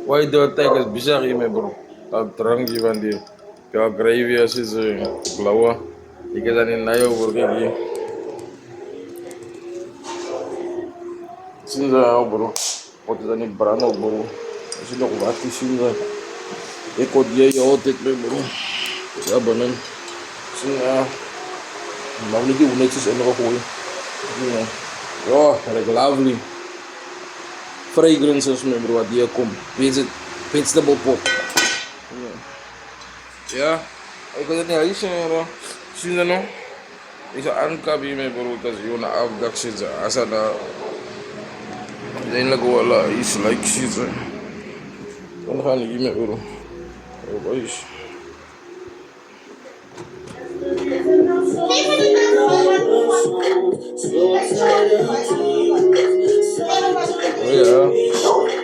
Why do I take a bizarre me bro? Trangi van die. Kaya gravy as is blawa. Ik dan in nayo burger. Sinza bro. Wat is dan in brano bro? Is nog wat is sinza. Ik had je altijd me bro. Ja banan. Sinza. Maar niet die netjes en nog gooi. Ja, like lovely. Fragrances me bro. Die kom. Vegetable pot. Ja. Ik had het niet eens bro. Sinza no. Ik zou aankabi me bro. Dat is na afdak sinza. Asa na. Eindelijk wel iets like shit. Dan ga ik met euro. Oh boys. Oh ja.